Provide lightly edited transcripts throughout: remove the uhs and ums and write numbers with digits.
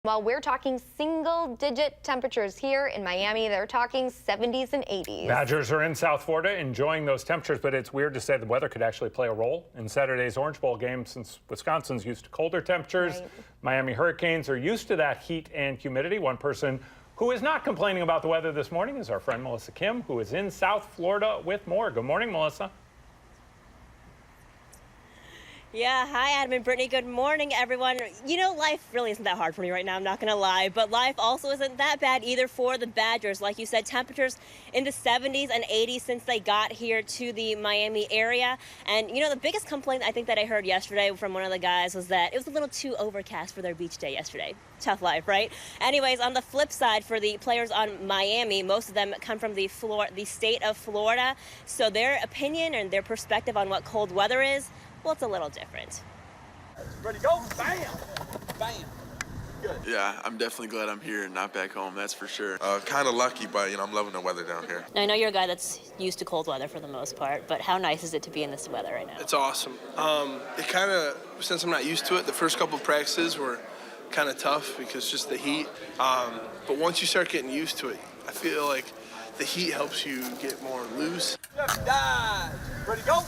While we're talking single-digit temperatures here in Miami, they're talking 70s and 80s. Badgers are in South Florida enjoying those temperatures, but it's weird to say the weather could actually play a role in Saturday's Orange Bowl game since Wisconsin's used to colder temperatures. Right. Miami Hurricanes are used to that heat and humidity. One person who is not complaining about the weather this morning is our friend Melissa Kim, who is in South Florida with more. Good morning, Melissa. Yeah, hi Adam and Brittany. Good morning, everyone. You know, life really isn't that hard for me right now, I'm not going to lie, but life also isn't that bad either for the Badgers. Like you said, temperatures in the 70s and 80s since they got here to the Miami area. And, you know, the biggest complaint I think that I heard yesterday from one of the guys was that it was a little too overcast for their beach day yesterday. Tough life, right? Anyways, on the flip side, for the players on Miami, most of them come from the state of Florida. So their opinion and their perspective on what cold weather is, well, it's a little different. Ready, go, bam, bam. Good. Yeah, I'm definitely glad I'm here and not back home, that's for sure. Kind of lucky, but, I'm loving the weather down here. Now, I know you're a guy that's used to cold weather for the most part, but how nice is it to be in this weather right now? It's awesome. It kind of, since I'm not used to it, the first couple of practices were kind of tough because just the heat. But once you start getting used to it, I feel like the heat helps you get more loose. Dodge. Ready, go.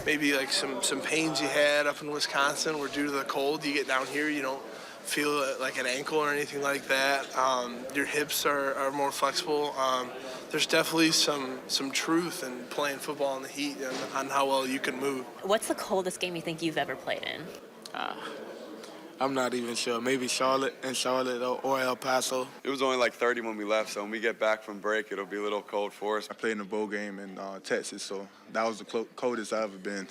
Maybe like some pains you had up in Wisconsin were due to the cold. You get down here, you don't feel like an ankle or anything like that. Your hips are more flexible. There's definitely some truth in playing football in the heat and on how well you can move. What's the coldest game you think you've ever played in? I'm not even sure. Maybe Charlotte or El Paso. It was only like 30 when we left, so when we get back from break, it'll be a little cold for us. I played in a bowl game in Texas, so that was the coldest I've ever been,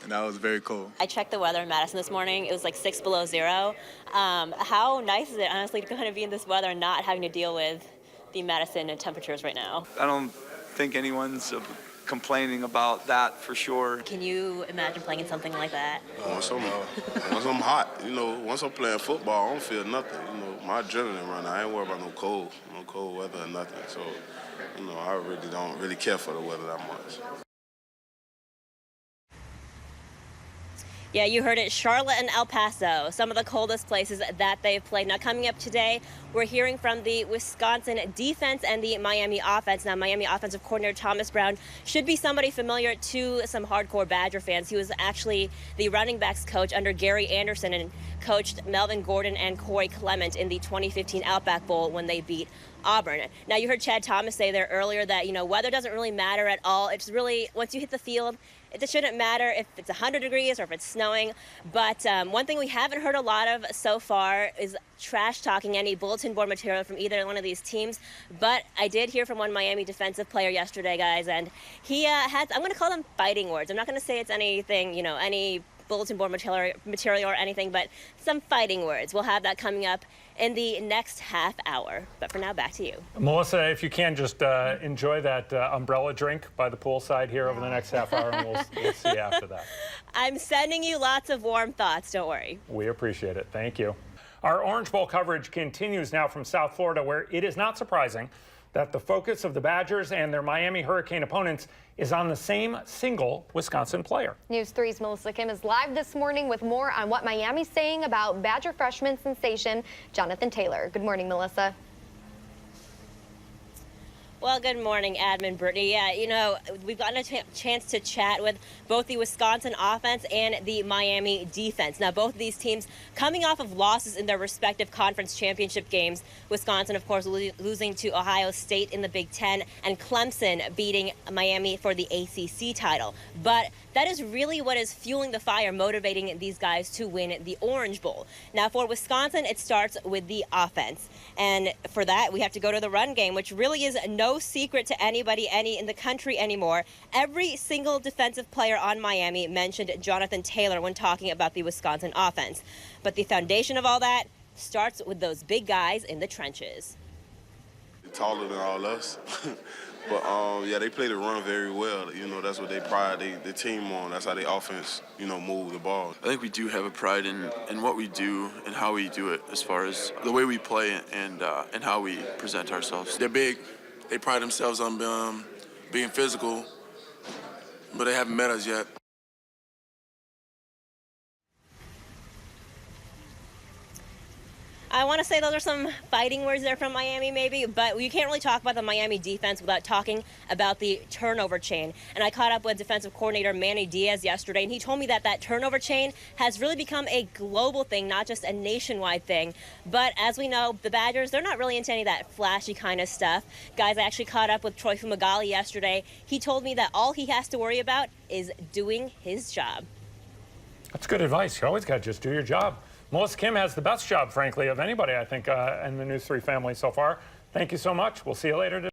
and that was very cold. I checked the weather in Madison this morning. It was like 6 below zero. How nice is it, honestly, to kind of be in this weather and not having to deal with the Madison temperatures right now? I don't think anyone's complaining about that for sure. Can you imagine playing in something like that? Once I'm hot, once I'm playing football, I don't feel nothing. My adrenaline run. I ain't worried about no cold weather or nothing. So, I really don't care for the weather that much. Yeah, you heard it, Charlotte and El Paso, some of the coldest places that they've played. Now, coming up today, we're hearing from the Wisconsin defense and the Miami offense. Now, Miami offensive coordinator Thomas Brown should be somebody familiar to some hardcore Badger fans. He was actually the running backs coach under Gary Anderson and coached Melvin Gordon and Corey Clement in the 2015 Outback Bowl when they beat Auburn. Now, you heard Chad Thomas say there earlier that, weather doesn't really matter at all. It's really, once you hit the field, it shouldn't matter if it's 100 degrees or if it's snowing. But one thing we haven't heard a lot of so far is trash talking any bulletin board material from either one of these teams. But I did hear from one Miami defensive player yesterday, guys, and he had, I'm going to call them fighting words. I'm not going to say it's anything, any bulletin board material or anything, but some fighting words. We'll have that coming up in the next half hour. But for now, back to you. Melissa, if you can, just enjoy that umbrella drink by the poolside here over the next half hour, and we'll see you after that. I'm sending you lots of warm thoughts. Don't worry. We appreciate it. Thank you. Our Orange Bowl coverage continues now from South Florida, where it is not surprising that the focus of the Badgers and their Miami Hurricane opponents is on the same single Wisconsin player. News 3's Melissa Kim is live this morning with more on what Miami's saying about Badger freshman sensation Jonathan Taylor. Good morning, Melissa. Well, good morning, Adam and Brittany. Yeah, we've gotten a chance to chat with both the Wisconsin offense and the Miami defense. Now, both of these teams coming off of losses in their respective conference championship games. Wisconsin, of course, losing to Ohio State in the Big Ten, and Clemson beating Miami for the ACC title. But that is really what is fueling the fire, motivating these guys to win the Orange Bowl. Now, for Wisconsin, it starts with the offense. And for that, we have to go to the run game, which really is no secret to anybody in the country anymore. Every single defensive player on Miami mentioned Jonathan Taylor when talking about the Wisconsin offense. But the foundation of all that starts with those big guys in the trenches. They're taller than all us. But, they play the run very well. That's what they pride the team on. That's how they offense, move the ball. I think we do have a pride in what we do and how we do it as far as the way we play and how we present ourselves. They're big. They pride themselves on being physical, but they haven't met us yet. I want to say those are some fighting words there from Miami, maybe, but you can't really talk about the Miami defense without talking about the turnover chain. And I caught up with defensive coordinator Manny Diaz yesterday, and he told me that that turnover chain has really become a global thing, not just a nationwide thing. But as we know, the Badgers, they're not really into any of that flashy kind of stuff. Guys, I actually caught up with Troy Fumagalli yesterday. He told me that all he has to worry about is doing his job. That's good advice. You always got to just do your job. Melissa Kim has the best job, frankly, of anybody, I think, in the News 3 family so far. Thank you so much. We'll see you later today.